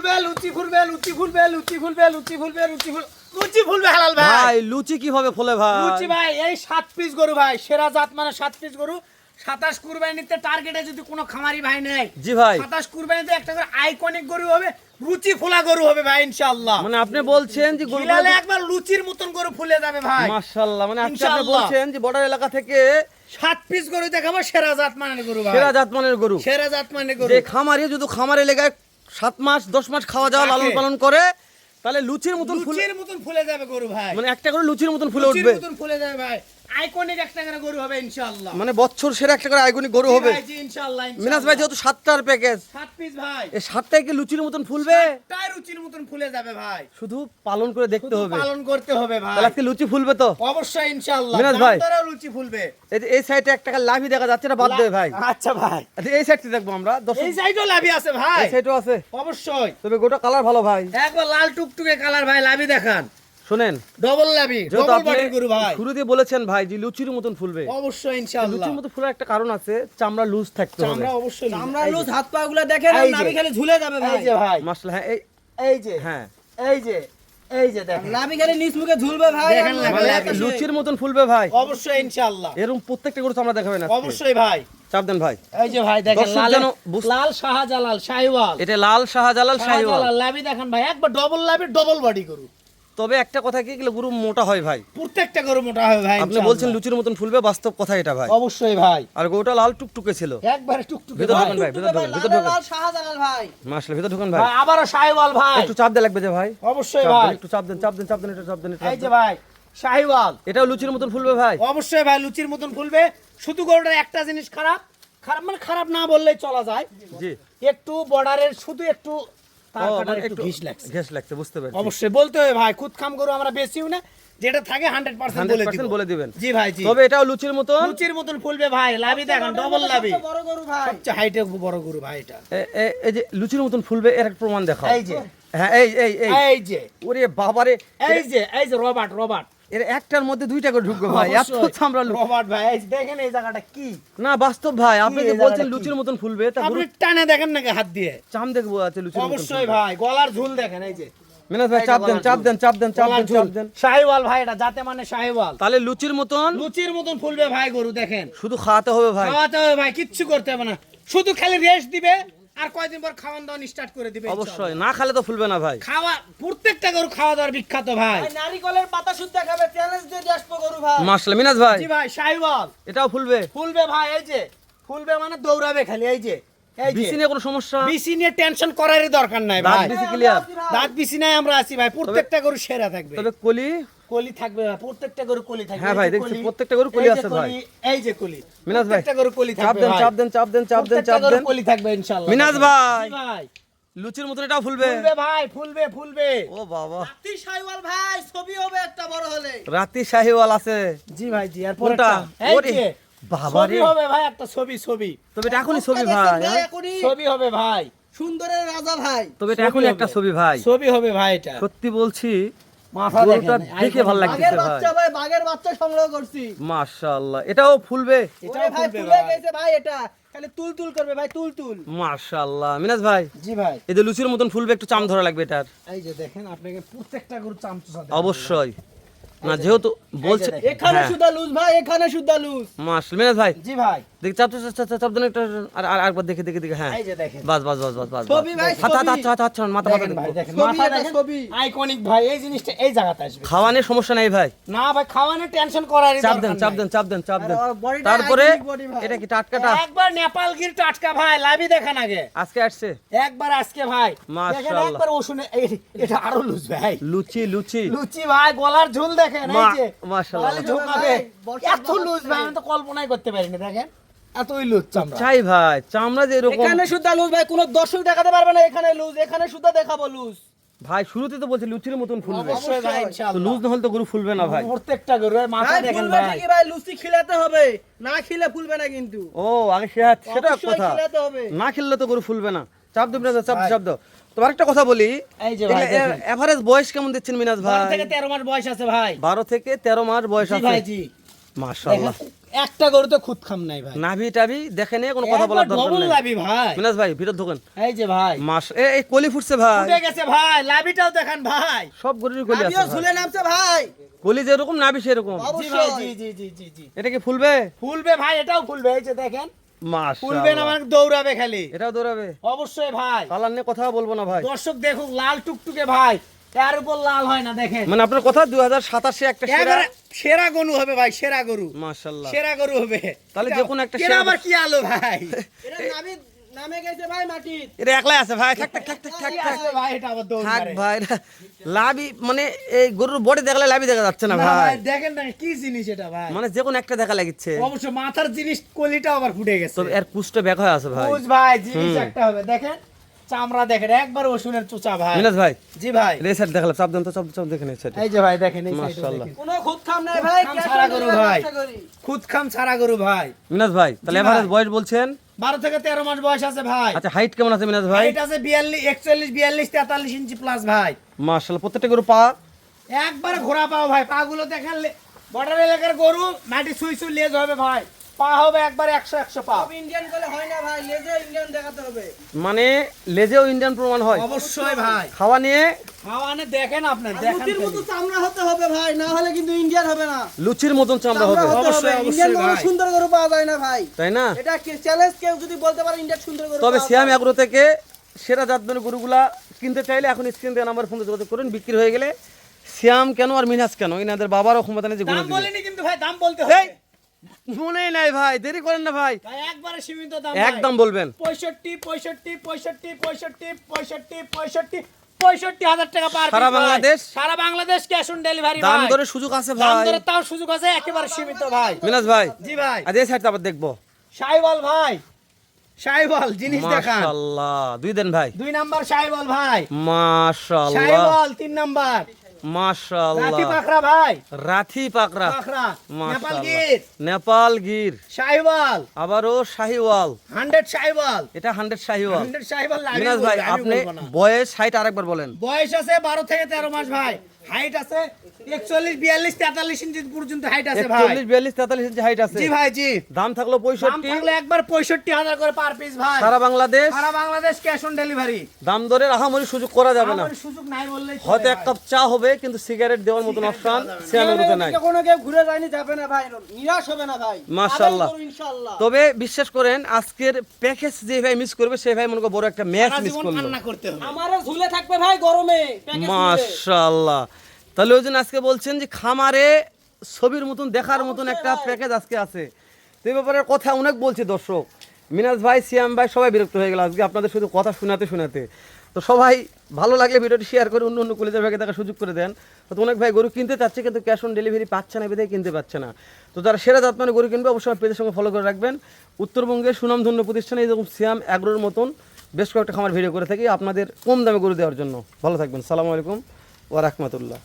ফুলবে লুচি ফুলবে লুচি ফুলবে লুচি ফুলবে লুচি ফুলবে লুচি ফুলবে হালাল ভাই। ভাই লুচি কিভাবে ফলে ভাই? লুচি ভাই এই 7 পিস গরু ভাই, সেরা জাত মানে 7 পিস গরু। 27 কুরবানিতে টার্গেটে যদি কোনো খামারি ভাই নেয়, জি ভাই, 27 কুরবানিতে একটা করে আইকনিক গরু হবে, লুচি ফোলা গরু হবে ভাই ইনশাআল্লাহ। মানে আপনি বলছেন যে গরু খিলালে একবার লুচির মতন গরু ফুলে যাবে ভাই মাশাআল্লাহ। মানে আপনি ইনশাআল্লাহ। বলছেন যে বর্ডার এলাকা থেকে 7 পিস গরু দেখাবো, সেরা জাত মানের গরু ভাই, সেরা জাত মানের গরু। সেরা জাত মানের গরু। যে খামারি যদি খামারে লেগায় 7 মাস 10 মাস খাওয়া যাওয়া লালন পালন করে, তাহলে লুচির মতন ফুলে, লুচির মতন ফুলে যাবে গরু ভাই, মানে একটা করে লুচির মতন ফুলে লুচির উঠবে। মতন ফুলে যাবে ভাই, আইকনিক একটা করে গরু হবে ইনশাআল্লাহ। মানে বছর সেরা একটা করে আইকনিক গরু হবে। জি ইনশাআল্লাহ। মিনাস ভাই যেহেতু 7টার প্যাকেজ, 7 পিস ভাই, এই 7টাই কি লুচির মতন ফুলবে? তাই লুচির মতন ফুলে যাবে ভাই, শুধু পালন করে দেখতে শুধু হবে। পালন করতে হবে ভাই, তাহলে আজকে লুচি ফুলবে তো অবশ্যই ইনশাআল্লাহ। মিনাস ভাই, দামদারেও লুচি ফুলবে। এই যে এই সাইডে একটা লাভি দেখা যাচ্ছে, এটা বাদ দেবে ভাই। আচ্ছা ভাই, আচ্ছা এই সাইডটি দেখবো আমরা। এই সাইডও লাভি আছে ভাই, এই সাইডও আছে, অবশ্যই। তবে গোটা কালার ভালো ভাই। একবার লাল টুকটুকে কালার ভাই, লাভি দেখান, শুনেন, ডবল লাভি, যেহেতু ডবল আপনি বডির গরু ভাই, শুরুতে বলেছেন ভাই যে লুচির মতন ফুলবে, অবশ্যই ইনশাআল্লাহ। লুচির মতন ফুলার একটা কারণ আছে, চামড়া লুজ থাকতে হবে। আমরা অবশ্যই আমরা লুজ, হাত পা গুলা দেখেন, এই যে। নাভি খালি ঝুলে যাবে ভাই। এই যে ভাই, মাশাআল্লাহ। হ্যাঁ এই এই যে, হ্যাঁ এই যে, এই যে দেখেন, নাভি খালি নিচ মুখে ঝুলবে ভাই। দেখেন আর না, নাভি মানে আকাশে। লুচির মতন ফুলবে ভাই, অবশ্যই ইনশাআল্লাহ, এরকম প্রত্যেকটা গরু চামড়া দেখাবেন আজকে। অবশ্যই ভাই। চাপ দেন ভাই। এই যে ভাই দেখেন, দর্শক লাল যেন বুঝ- লাল শাহজালাল শাহিওয়াল, এটা লাল শাহজালাল শাহিওয়াল। শাহজালাল লাভি দেখেন ভাই, একবার ডবল লাভি, ডবল বডি গরু। তবে একটা কথা কি, এগুলো গরু মোটা হয় ভাই। প্রত্যেকটা গরু মোটা হবে ভাই আপনি বলছেন লুচির মতন ফুলবে, বাস্তব কথা এটা ভাই। অবশ্যই ভাই, আর গরুটা লাল টুকটুকে ছিল। একবারে টুকটুকে ভেতর ভাই। ঢোকান ভাই, ভেতর ঢোকান, ভেতর লাল ঢোকান। লাল শাহজালাল ভাই। মাশাআল্লাহ, ভেতর ঢোকান ভাই। ভাই আবারও শাহিওয়াল ভাই, একটু চাপ দেন লাগবে যে ভাই। অবশ্যই চাপ ভাই। দেন, একটু চাপ দেন, চাপ দেন, চাপ দেন, একটু চাপ দেন, একটু চাপ এই যে দেন। ভাই শাহিওয়াল, এটাও লুচির মতন ফুলবে ভাই। অবশ্যই ভাই লুচির মতন ফুলবে। শুধু গরুটার একটা জিনিস খারাপ, খারাপ মানে খারাপ না বললেই চলা যায়, জি, একটু বর্ডারের শুধু একটু তার ও, কাটার মানে একটু ঘিস লাগছে। ঘেস লাগছে, বুঝতে পারছি। অবশ্যই বলতে হবে ভাই, খুদ খাম গরু আমরা বেশিও না, যেটা থাকে 100% বলে 100% দিব। বলে দিবেন। জি ভাই জি, তবে এটাও লুচির মতন। লুচির মতন ফুলবে ভাই, লাভি দেখেন, ডবল লাভি, সবচেয়ে বড় গরু ভাই। সবচেয়ে হাইটে বড় গরু ভাই এটা। এই যে লুচির মতন ফুলবে, এর একটা প্রমাণ দেখাও। এই যে, হ্যাঁ এই এই এই এই যে, ওরে বাবারে, এই যে রবার্ট, রবার্ট এর একটার মধ্যে দুইটা করে ঢুকবে ভাই, এত অবশ্যই। চামড়া লুক। রবার্ট ভাই, এই যে দেখেন এই জায়গাটা কি, না বাস্তব ভাই, আপনি কি যে এই বলছেন জায়গাটা লুচির কি? মতন ফুলবে, তা আপনি গরুর টানে দেখেন নাকি হাত দিয়ে, চাম দেখবো আছে লুচির মতন অবশ্যই ফুলবে। ভাই। গলার ঝুল দেখেন, এই যে মিনাস ভাই এই যে চাপ দেন, গলার চাপ ঝুল। দেন, চাপ দেন, চাপ গলার দেন, ঝুল চাপ দেন। শাহিওয়াল ভাই, এটা যাতে মানে শাহিওয়াল, তাহলে লুচির মতন লুচির মতন ফুলবে ভাই গরু দেখেন। শুধু খাওয়াতে হবে ভাই। খাওয়াতে হবে ভাই, কিচ্ছু করতে হবে না, শুধু খালি রেস্ট দিবে, আর কয়দিন পর খাওয়ান দাওয়ান স্টার্ট করে দিবে অবশ্যই, না খেলে তো ফুলবে না ভাই। খাওয়া, প্রত্যেকটা গরু খাওয়া দাওয়ার বিখ্যাত ভাই। ভাই নারিকলের পাতা শুদ্ধ খাবে, চ্যালেঞ্জ দিয়ে আসবো গরু ভাই। মাশাআল্লাহ মিনাস ভাই, জি ভাই শাহিওয়াল এটাও ফুলবে। ফুলবে ভাই, এই যে ফুলবে মানে দৌড়াবে খালি, এই যে, এই যে বিসি নিয়ে কোনো সমস্যা? বিসি নিয়ে টেনশন করারই দরকার নাই দাঁত ভাই, বিসি ক্লিয়ার। দাঁত বিসি নাই, আমরা আছি ভাই, প্রত্যেকটা গরু সেরা থাকবে, তবে কলি, কলি থাকবে ভাই, প্রত্যেকটা গরু কলি থাকবে। হ্যাঁ এই ভাই, যে দেখছি কলি, প্রত্যেকটা গরু কলি এই যে আছে ভাই। কলি, এই যে কলি, মিনাস ভাই, প্রত্যেকটা গরু কলি চাপ থাকবে দেন, ভাই, চাপ দেন, চাপ দেন, চাপ দেন, প্রত্যেকটা চাপ গরু দেন। কলি থাকবে ইনশাআল্লাহ। মিনাস জি ভাই, ভাই, লুচির মতন এটাও ফুলবে। ফুলবে ভাই, ফুলবে ফুলবে। ও বাবা, রাতি শাহিওয়াল ভাই, ছবি হবে একটা বড় হলে। রাতি শাহিওয়াল আছে। জি ভাই জি, আর কোনটা? পরেরটা, এই ওরে যে বাবা ছবি রে, হবে ভাই, একটা ছবি তবে এটা এখনই ছবি দেখছেন ভাই, হ্যাঁ? এখনই ছবি হবে ভাই, সুন্দরের রাজা ভাই। তবে এটা ছবি এখনই হবে। একটা ছবি ভাই। ছবি হবে ভাই, এটা সত্যি বলছি, মাথা গরুটা দেখেন, দেখে ভালো লাগছে বাঘের ভাই। বাচ্চা ভাই, বাঘের বাচ্চা সংগ্রহ করছি। মাশাআল্লাহ, এটাও ফুলবে। এটাও ওরে ভাই ফুলবে ফুলে ভাই। গেছে ভাই, এটা খালি তুল তুল করবে ভাই, তুল তুল। মাশাআল্লাহ মিনাস ভাই, জি ভাই, এই যে লুচির মতন ফুলবে, একটু চাম ধরা লাগবে এটার। এই যে দেখেন, আপনাকে প্রত্যেকটা গরু চামচা অবশ্যই, না যেহেতু বলছে, দেখেন। এখানে হ্যাঁ। সুদা লুজ ভাই, এখানে সুদা লুজ। মাশাআল্লাহ মিনাস ভাই, জি ভাই, দেখি চাপ চাপ চাপ চাপ, চাপ দেন একটা, আর আরেকবার দেখে দেখে দেখে, হ্যাঁ এই যে দেখেন, বাস বাস বাস বাস বাস। ছবি ভাই, হাত হাত ছবি। হাত হাত হাত ছাড়ুন, মাথা মাথা দেখেন ভাই, দেখুন। দেখেন ছবি মাথা এটা, দেখেন, ছবি। আইকনিক ভাই, এই জিনিসটা এই জায়গাতে আসবে। খাওয়ানোর সমস্যা নাই ভাই, না ভাই, খাওয়ানোর টেনশন করারই চাপ দরকার দেন, চাপ নাই। দেন, চাপ দেন, চাপ দেন। আর বডিটা তারপরে iconic body ভাই। এটা কি টাটকাটা একবার নেপালগির টাটকা ভাই, লাভি দেখান আগে, আজকে আসছে? একবার আজকে ভাই দেখেন, মাশাআল্লাহ। একবার ওষুনে এটা আরো লুজ ভাই, লুচি লুচি লুচি ভাই, গলার ঝুল দেখেন, এই যে মাশাআল্লাহ। গলায় ঝুঁকাবে, বর্ষার এত লুজ ভাই, আমি তো কল্পনাই করতে পারিনি, দেখেন এতই লুজ চামড়া। চাই ভাই, চামড়া যে এরকম এখানে সুদা লুজ ভাই, কোনো দর্শক দেখাতে পারবে না এখানে লুজ, এখানে সুদা দেখাবো লুজ। ভাই, শুরুতে তো বলছে লুচির মতন ফুলবে, অবশ্যই ভাই, তো ইনশাআল্লাহ লুজ না হলে তো গরু ফুলবে না ভাই। প্রত্যেকটা গরুর মাথা ভাই দেখেন ফুলবে ভাই, ঠিকই ভাই, লুচি খিলাতে হবে, না খিলে ফুলবে না কিন্তু। ও আগে সেটা অবশ্যই কথা, খিলাতে হবে। না খেললে তো গরু ফুলবে না। চাপ দেব না, চাপ চাপ দাও। তোমার একটা কথা বলি, এই যে ভাই দেখেন, এভারেজ বয়স কেমন দিচ্ছেন মিনাস 12 ভাই? থেকে 13 মাস বয়স আছে ভাই। 12 থেকে 13 মাস বয়স জি আছে। ভাই জি, মাশাআল্লাহ। দেখেন, একটা গরু তো খুদ খাম নাই ভাই, নাভি টাভি দেখে নিয়ে কোনো কথা বলার একবার দরকার double নেই। লাভি ভাই। মিনাজ ভাই ভিতর ঢোকেন। এই যে ভাই এই কলি ফুটছে ভাই, উঠে গেছে ভাই, লাভিটাও দেখেন ভাই। সব গরুরই কলি আছে আমিও ভাই। ঝুলে নামছে ভাই। কলি যেরকম নাভি সেরকম। জি ভাই, অবশ্যই। জি জি জি জি জি এটা কি ফুলবে? ফুলবে ভাই, এটাও ফুলবে, এই যে দেখেন ফুলবে না, মাশাআল্লাহ। মানে দৌড়াবে খালি। এটাও দৌড়াবে। অবশ্যই ভাই, কালার নিয়ে কথা বলবো না ভাই। দর্শক দেখুক লাল টুকটুকে ভাই, এর উপর লাল হয় না, দেখেন মানে আপনার কথা 2027 একটা সেরা। একেবারে সেরা গরু হবে ভাই, সেরা গরু, মাশাআল্লাহ। সেরা গরু হবে। তাহলে যে কোনো একটা এরা সেরা- আবার কি আলো ভাই, এটা নামে গেছে ভাই মাটি। এটা একলাই আছে ভাই, থাক থাক থাক থাক থাক কি থাক। আসবে ভাই, এটা আবার দৌড় থাক মারে। ভাই, লাভি মানে এই গরুর বডি দেখলে লাভি দেখা যাচ্ছে না না ভাই, ভাই, দেখেন না কি জিনিস এটা ভাই, মানে যে কোনো একটা দেখা লাগিচ্ছে। অবশ্য মাথার জিনিস কলিটাও আবার ফুটে গেছে। তবে এর পুষ্ট ব্যাক হয়ে আছে ভাই। বুঝ ভাই, জিনিস একটা হবে, দেখেন চামড়া দেখেন, একবার ওষুনের চোচা ভাই। মিনাজ ভাই জি ভাই, এই সাইড দেখালাম, চাপ দেন তো, চাপ দেখেন এই সাইড। এই যে ভাই দেখেন, এই সাইডে মাশাআল্লাহ। দেখেন। কোনো খুদ খাম নাই ভাই। খুদ খাম ছাড়া গরু ভাই। ব্যবসা করি। খুদ খাম ছাড়া গরু ভাই। মিনাজ ভাই তাহলে জি ভাই। এভারেজ বয়স বলছেন? 12 থেকে 13 মাস বয়স আছে ভাই। আচ্ছা হাইট কেমন আছে মিনাজ ভাই? এটা আছে 42, 41, 42, 43 ইঞ্চি প্লাস ভাই। মাশাআল্লাহ। প্রত্যেকটা গরু পা একবারে ঘোরা পাও ভাই, পাগুলো দেখেন, বর্ডার এলাকার গরু মাটি সুই সুই লেজ হবে ভাই, পা হবে একবারে 100 পা। সব ইন্ডিয়ান করলে হয় না ভাই, লেজে ইন্ডিয়ান দেখাতে হবে। মানে লেজেও ইন্ডিয়ান প্রমাণ হয়। অবশ্যই ভাই, খাওয়া নিয়ে খাওয়ানে দেখেন আপনার, আর দেখেন লুচির মতো খালি। চামড়া হতে হবে ভাই, না হলে কিন্তু ইন্ডিয়ান হবে না। লুচির মতন চামড়া হবে, চামড়া হতে হবে। অবশ্যই, ইন্ডিয়ান অবশ্যই গরু ভাই। সুন্দর গরু পাওয়া যায় না ভাই। তাই না? এটা কি চ্যালেঞ্জ, কেউ যদি বলতে পারে ইন্ডিয়ান সুন্দর গরু তবে পাওয়া সিয়াম যায়। এগ্রো থেকে সেরা জাতমানের গরুগুলা কিনতে চাইলে এখন স্ক্রিন দেওয়া নাম্বার ফোনে যোগাযোগ করুন। বিক্রি হয়ে গেলে সিয়াম কেন আর মিনহাজ কেন, এনাদের বাবারও ক্ষমতা নেই যে গরু দাম দিবে। বলিনি কিন্তু ভাই, দাম বলতে হবে এই, মনেই নাই ভাই, দেরি করেন না ভাই, ভাই, একবারে সীমিত দাম একদম বলবেন। 65,000 টাকা পার সারা piece ভাই। বাংলাদেশ? সারা বাংলাদেশ ক্যাশ অন ডেলিভারি দাম ভাই। দরে সুযোগ আছে দাম ভাই। দরে তাও সুযোগ আছে, একেবারে সীমিত ভাই। মিনাজ ভাই জি ভাই, আজ এই সাইডটা আবার দেখবো। শাইওয়াল ভাই, শাইওয়াল জিনিস দেখান। মাশাআল্লাহ। দুই দেন ভাই। 2 নাম্বার শাইওয়াল ভাই, মাশাআল্লাহ শাইওয়াল 3 নাম্বার, রাতি মাশাআল্লাহ। পাখরা ভাই, রাথি পাকরা, পাখরা, নেপাল মাশাআল্লাহ। গির, নেপাল গির, শাইওয়াল, আবারও শাহিওয়াল। 100 শাইওয়াল, এটা 100 শাহিওয়াল। 100 শাইওয়াল। আমি মিনাজ ভাই বলবো, আমি আপনি বলবো না। বয়স হাইট আরেকবার বলেন। বয়স আছে 12 থেকে 13 মাস ভাই, হাইট আছে 41, 42, 43 ইঞ্চি পর্যন্ত হাইট আছে ভাই। 41, 42, 43 ইঞ্চি হাইট আছে। জি ভাই, জি। দাম থাকলো দাম 65। থাকলে একবার 65,000 করে পার পিস ভাই। সারা বাংলাদেশ সারা বাংলাদেশ ক্যাশ অন ডেলিভারি। দাম দরের আহামরি সুযোগ করা যাবে না। আমার সুযোগ নাই বললেই চলে হয়তো এক ভাই। কাপ চা হবে, কিন্তু সিগারেট দেওয়ার মতন অপশন সিয়ামের মধ্যে নাই। কোনো কেউ ঘুরে যায়নি, যাবে না ভাই, নিরাশ হবে না ভাই। মাশাআল্লাহ। আদায় করো ইনশাআল্লাহ। তবে বিশ্বাস করেন আজকের প্যাকেজ যে ভাই মিস করবে সেই ভাই মনে করো বড় একটা ম্যাচ সারা মিস জীবন করলো। কান্না করতে হবে। আমারও ঝুলে থাকবে ভাই গরমে, প্যাকেজ খুলে। মাশাআল্লাহ। তাহলে ওই জন্য আজকে বলছেন যে খামারে ছবির মতন দেখার মতন একটা প্যাকেজ আজকে আছে। তো এই ব্যাপারে কথা অনেক বলছে দর্শক, মিনাজ ভাই, সিয়াম ভাই সবাই বিরক্ত হয়ে গেল আজকে আপনাদের শুধু কথা শোনাতে। তো সবাই ভালো লাগলে ভিডিওটি শেয়ার করে অন্য কলেজের ভাগে দেখার সুযোগ করে দেন। তো অনেক ভাই গরু কিনতে চাচ্ছে কিন্তু ক্যাশ অন ডেলিভারি পাচ্ছে না, বিধায় কিনতে পাচ্ছে না। তো যারা সেরা জাতমানের গরু কিনবে অবশ্যই পেজের সঙ্গে ফলো করে রাখবেন। উত্তরবঙ্গের সুনামধন্য প্রতিষ্ঠানে এরকম সিয়াম অ্যাগ্রোর মতন বেশ কয়েকটা খামার ভিডিও করে থাকি আপনাদের কম দামে গরু দেওয়ার জন্য। ভালো থাকবেন। সালামু আলাইকুম ওয়া রাহমাতুল্লাহ।